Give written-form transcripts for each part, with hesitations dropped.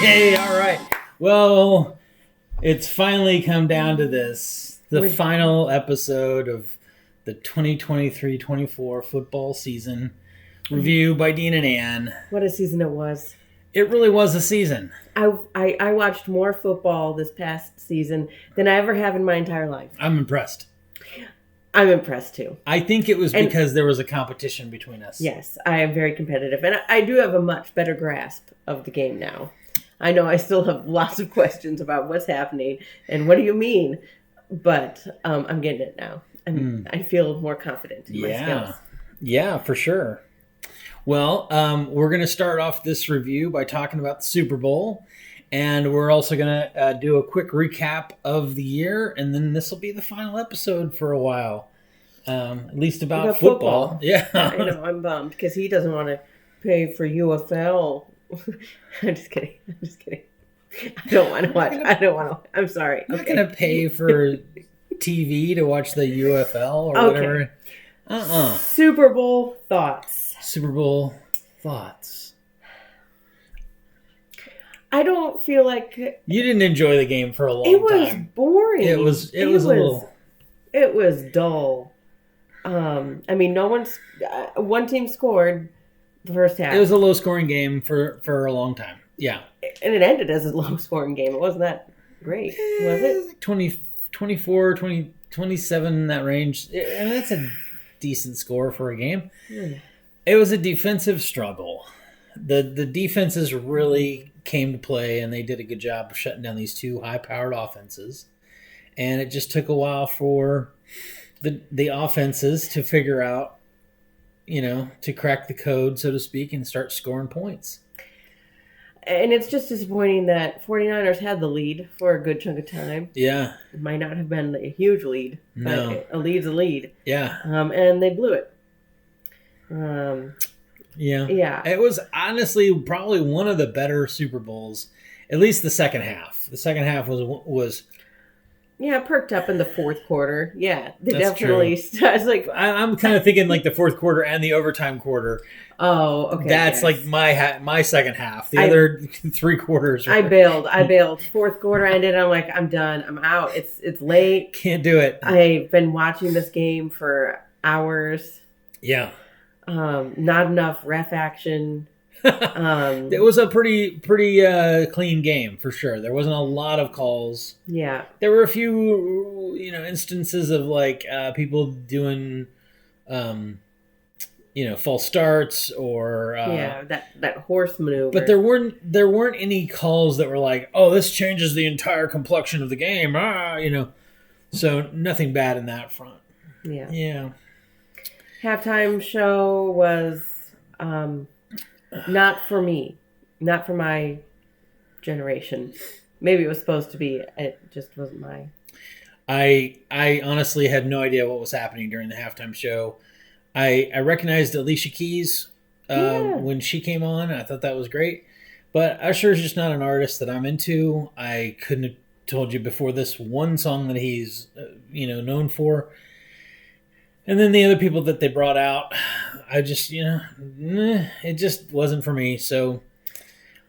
Hey, all right. Well, it's finally come down to this. The final episode of the 2023-24 football season. Review by Dean and Ann. What a season it was. It really was a season. I watched more football this past season than I ever have in my entire life. I'm impressed. I'm impressed too. I think it was because there was a competition between us. Yes, I am very competitive. And I do have a much better grasp of the game now. I know I still have lots of questions about what's happening and what do you mean, but I'm getting it now. I feel more confident in my skills. Yeah, for sure. Well, we're going to start off this review by talking about the Super Bowl, and we're also going to do a quick recap of the year, and then this will be the final episode for a while, at least about football. Yeah, I know. I'm bummed because he doesn't want to pay for UFL. I'm just kidding. I don't want to watch. I'm sorry. I'm not going to pay for TV to watch the UFL or whatever. Super Bowl thoughts. I don't feel like you didn't enjoy the game for a long time. It was boring. It was a little. It was dull. I mean, one team scored the first half. It was a low scoring game for a long time. Yeah, and it ended as a low scoring game. It wasn't that great, was it? Like 24, 27 in that range. And that's a decent score for a game. It was a defensive struggle. The defenses really came to play, and they did a good job of shutting down these two high-powered offenses. And it just took a while for the offenses to figure out, to crack the code, so to speak, and start scoring points. And it's just disappointing that 49ers had the lead for a good chunk of time. Yeah. It might not have been a huge lead, but a lead's a lead. Yeah. And they blew it. Yeah. It was honestly probably one of the better Super Bowls, at least the second half. The second half was perked up in the fourth quarter. Yeah, they That's definitely. True. I was like, I'm kind of thinking like the fourth quarter and the overtime quarter. Oh, okay. That's like my second half. The other three quarters. I bailed. Fourth quarter ended. I'm like, I'm done. I'm out. It's late. Can't do it. I've been watching this game for hours. Yeah. Not enough ref action. It was a pretty clean game for sure. There wasn't a lot of calls. Yeah. There were a few instances of like people doing false starts or that horse maneuver. But there weren't any calls that were like, oh, this changes the entire complexion of the game. So nothing bad in that front. Yeah. Yeah. Halftime show was not for me, not for my generation. Maybe it was supposed to be. It just wasn't my. I honestly had no idea what was happening during the halftime show. I recognized Alicia Keys when she came on. I thought that was great. But Usher is just not an artist that I'm into. I couldn't have told you before this one song that he's known for. And then the other people that they brought out, I just, it just wasn't for me. So,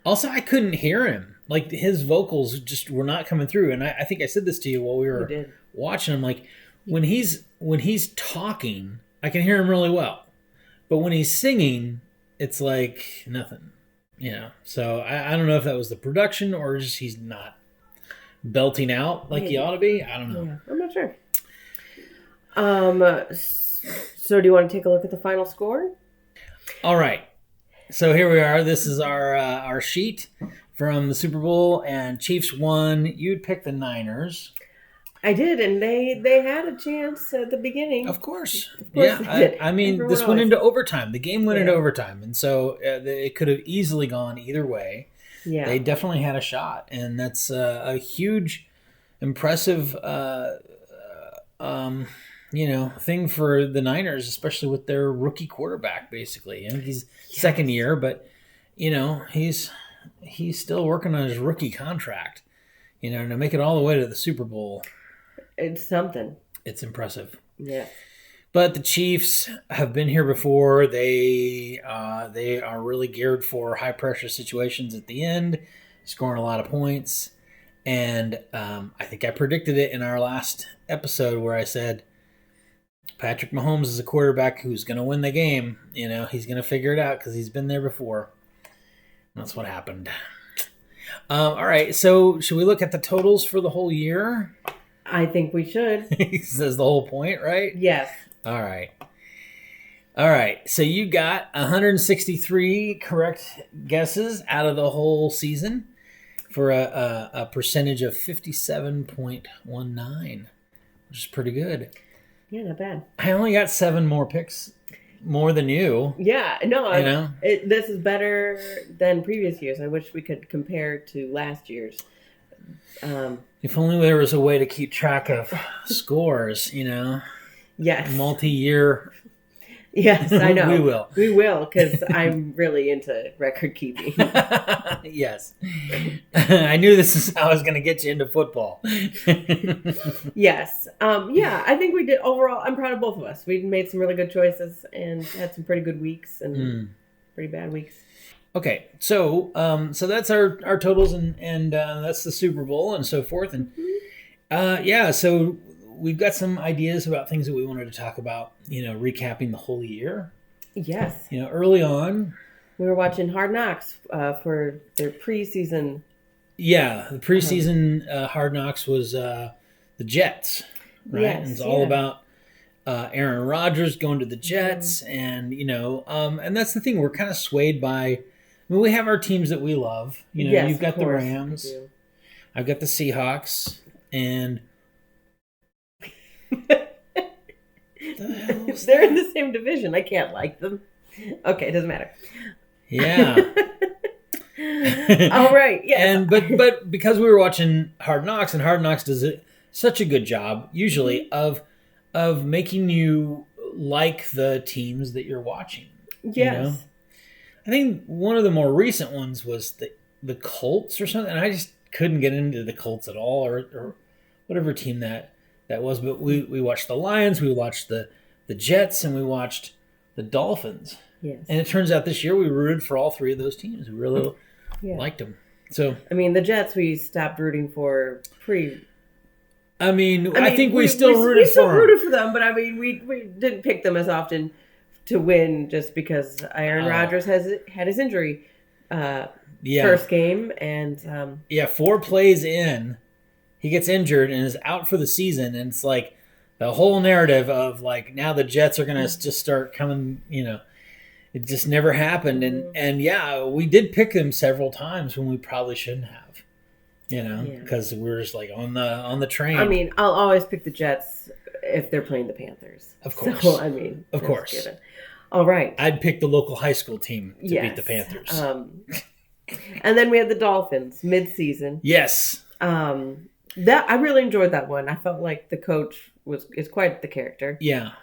also, I couldn't hear him. Like, his vocals just were not coming through. And I think I said this to you while we were watching him. Like, when he's talking, I can hear him really well. But when he's singing, it's like nothing. So I don't know if that was the production or just he's not belting out like he ought to be. I don't know. Yeah, I'm not sure. So do you want to take a look at the final score? All right. So here we are. This is our sheet from the Super Bowl, and Chiefs won. You'd pick the Niners. I did, and they had a chance at the beginning. Of course. Yeah. I mean, this went into overtime. The game went into overtime, and so it could have easily gone either way. Yeah. They definitely had a shot, and that's a huge, impressive thing for the Niners, especially with their rookie quarterback, basically. And he's second year, but, he's still working on his rookie contract, to make it all the way to the Super Bowl. It's something. It's impressive. Yeah. But the Chiefs have been here before. They are really geared for high-pressure situations at the end. scoring a lot of points. And I think I predicted it in our last episode where I said Patrick Mahomes is a quarterback who's going to win the game. You know, he's going to figure it out because he's been there before. That's what happened. All right, so should we look at the totals for the whole year? I think we should. That's the whole point, right? Yes. All right. So you got 163 correct guesses out of the whole season for a percentage of 57.19, which is pretty good. Yeah, not bad. I only got 7 more picks more than you. Yeah, no, You know? This is better than previous years. I wish we could compare to last year's. If only there was a way to keep track of scores, you know? Yes. Multi-year. Yes, I know. We will. We will, because I'm really into record keeping. Yes. I knew this is how I was going to get you into football. Yes. Yeah, I think we did. Overall, I'm proud of both of us. We made some really good choices and had some pretty good weeks and pretty bad weeks. Okay, so that's our totals and that's the Super Bowl and so forth. And so we've got some ideas about things that we wanted to talk about, you know, recapping the whole year. Yes. You know, early on. We were watching Hard Knocks for their preseason. Yeah, the preseason Hard Knocks was the Jets, right? Yes, It's all about Aaron Rodgers going to the Jets, and, you know, and that's the thing. We're kind of swayed by, I mean, we have our teams that we love. You know, yes, you've got the course, Rams. I've got the Seahawks, and they're in the same division. I can't like them. Okay, it doesn't matter. Yeah. All right. Yeah. And but because we were watching Hard Knocks, and Hard Knocks does such a good job usually of making you like the teams that you're watching. Yes. You know? I think one of the more recent ones was the Colts or something. And I just couldn't get into the Colts at all, or whatever team that was. But we watched the Lions, we watched the Jets, and we watched the Dolphins. Yes. And it turns out this year we rooted for all 3 of those teams. We really liked them. So I mean, the Jets we stopped rooting for I think we still rooted for them, but I mean, we didn't pick them as often to win just because Aaron Rodgers had his injury first game, and 4 plays in, he gets injured and is out for the season, and it's like the whole narrative of like now the Jets are gonna just start coming, you know. It just never happened, and we did pick them several times when we probably shouldn't have, you know, because we were just like on the train. I mean, I'll always pick the Jets if they're playing the Panthers. Of course. So, I mean, of course. Given. All right. I'd pick the local high school team to beat the Panthers. And then we had the Dolphins mid-season. Yes. That I really enjoyed that one. I felt like the coach is quite the character. Yeah.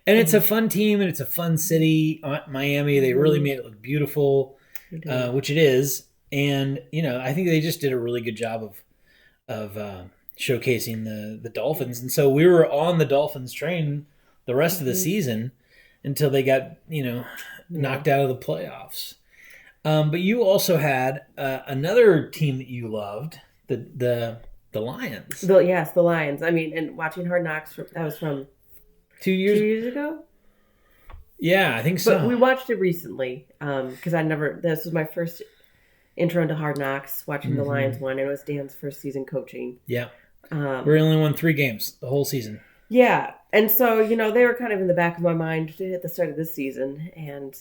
And it's a fun team, and it's a fun city, Miami. They really made it look beautiful, which it is. And, you know, I think they just did a really good job of showcasing the Dolphins. And so we were on the Dolphins train the rest of the season until they got, you know, knocked out of the playoffs. But you also had another team that you loved, the Lions. The Lions. I mean, and watching Hard Knocks, that was from 2 years? 2 years ago? Yeah, I think so. But we watched it recently because this was my first intro into Hard Knocks, watching the Lions one, and it was Dan's first season coaching. Yeah. We only won 3 games the whole season. Yeah. And so, you know, they were kind of in the back of my mind at the start of this season, and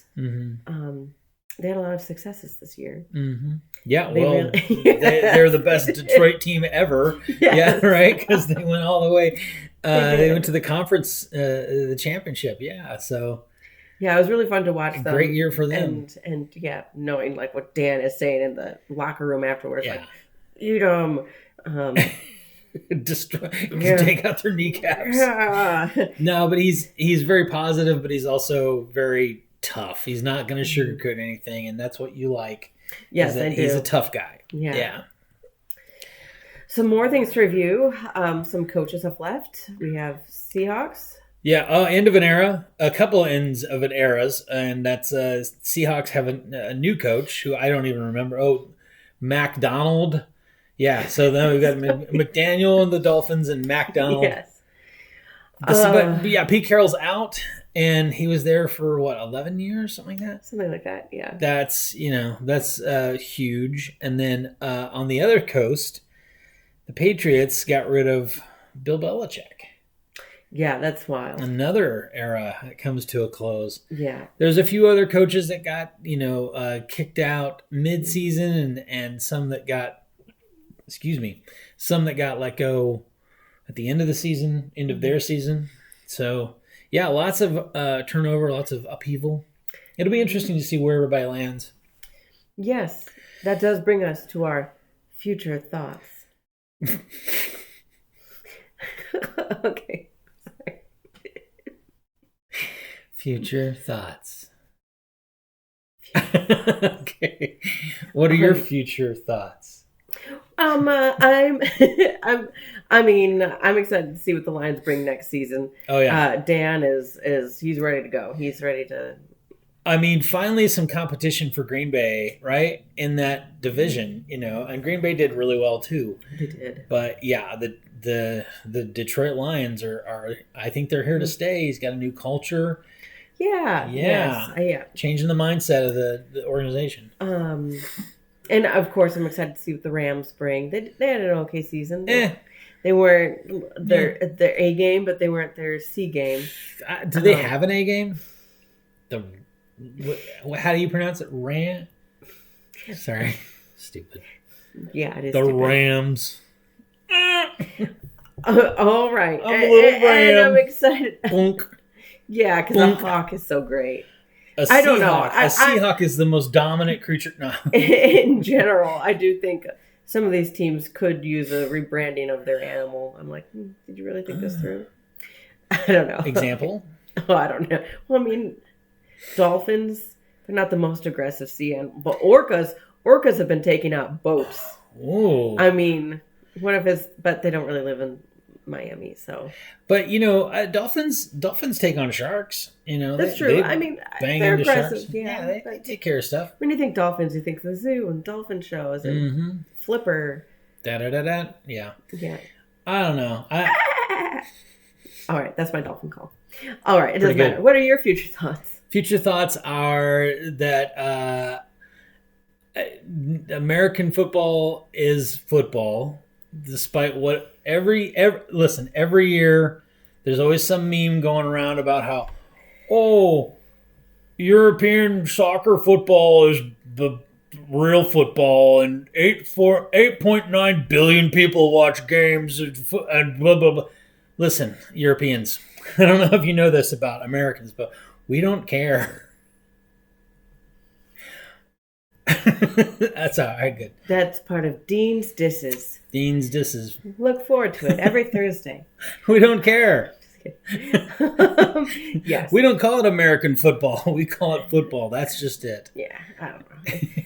they had a lot of successes this year. Mm-hmm. Yeah, they're the best Detroit team ever. Yes. Yeah, right? Because they went all the way. They went to the conference, the championship. Yeah, so. Yeah, it was really fun to watch them. Great year for them. And knowing like what Dan is saying in the locker room afterwards, like, eat them. Take out their kneecaps. Yeah. No, but he's very positive, but he's also very tough. He's not going to sugarcoat anything, and that's what you like. Yes, I do. He's a tough guy. Yeah. Some more things to review. Some coaches have left. We have Seahawks. Yeah, end of an era, a couple of ends of an eras, and that's Seahawks have a new coach who I don't even remember. Oh, McDonald. Yeah, so then we've got McDaniel and the Dolphins and McDonald. Yes. But yeah, Pete Carroll's out, and he was there for what, 11 years, something like that. Something like that. Yeah. That's huge. And then on the other coast, the Patriots got rid of Bill Belichick. Yeah, that's wild. Another era that comes to a close. Yeah. There's a few other coaches that got, kicked out mid-season and some that got let go at the end of the season, end of their season. So, yeah, lots of turnover, lots of upheaval. It'll be interesting to see where everybody lands. Yes. That does bring us to our future thoughts. Okay. Future thoughts. Okay. What are your future thoughts? I'm excited to see what the Lions bring next season. Oh yeah. Dan he's ready to go. He's ready to. I mean, finally some competition for Green Bay, right? In that division, and Green Bay did really well too. They did. But yeah, the Detroit Lions are I think they're here to stay. He's got a new culture. Yeah. Yeah. Yes, yeah. Changing the mindset of the organization. And of course, I'm excited to see what the Rams bring. They had an okay season. They weren't their A game, but they weren't their C game. Do they have an A game? How do you pronounce it? Sorry, stupid. Yeah, it is. The stupid. Rams. All right, I'm a little ram. and I'm excited. Bonk. Yeah, because the hawk is so great. I don't know. A Seahawk is the most dominant creature. No. In general, I do think some of these teams could use a rebranding of their animal. I'm like, did you really think this through? I don't know. Example? Oh, I don't know. Well, I mean, dolphins, they're not the most aggressive sea animal. But orcas have been taking out boats. Oh. I mean, but they don't really live in Miami, so. But dolphins take on sharks. That's true. I mean, they're aggressive. Sharks. Yeah, they take care of stuff. When you think dolphins, you think the zoo and dolphin shows and Flipper. Da. Yeah. Yeah. I don't know. All right, that's my dolphin call. All right, it doesn't matter. What are your future thoughts? Future thoughts are that American football is football. Despite what every year there's always some meme going around about how European soccer football is the real football and 8.9 billion people watch games and blah blah blah. Listen, Europeans, I don't know if you know this about Americans, but we don't care. That's all right. Good. That's part of Dean's Disses. Look forward to it every Thursday. We don't care. Yes. We don't call it American football. We call it football. That's just it. Yeah, I don't know.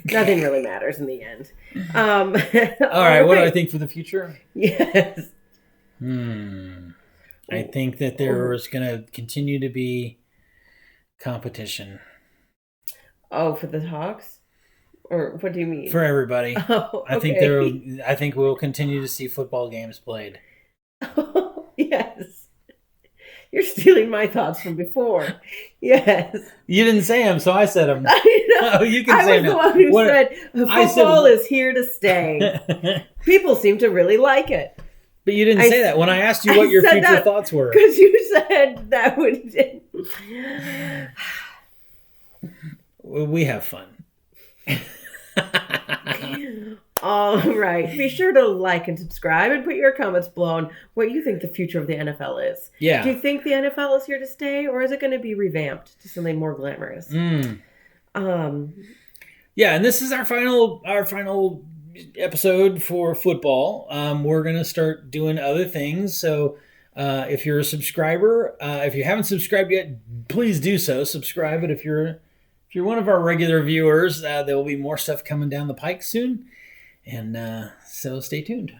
Nothing really matters in the end. All right. What do I think for the future? Yes. I think that there is going to continue to be competition. Oh, for the Hawks? Or what do you mean? For everybody. Oh, okay. I think we'll continue to see football games played. Oh, yes. You're stealing my thoughts from before. Yes. You didn't say them, so I said them. I know. Oh, you can say them. I was the one who said football is here to stay. People seem to really like it. But you didn't say that when I asked you what your future thoughts were. Because you said that would. We have fun. All right. Be sure to like and subscribe and put your comments below on what you think the future of the NFL is. Yeah. Do you think the NFL is here to stay, or is it going to be revamped to something more glamorous? Yeah, and this is our final episode for football. We're going to start doing other things. So if you're a subscriber, if you haven't subscribed yet, please do so. Subscribe. But if you're one of our regular viewers, there will be more stuff coming down the pike soon. And so stay tuned.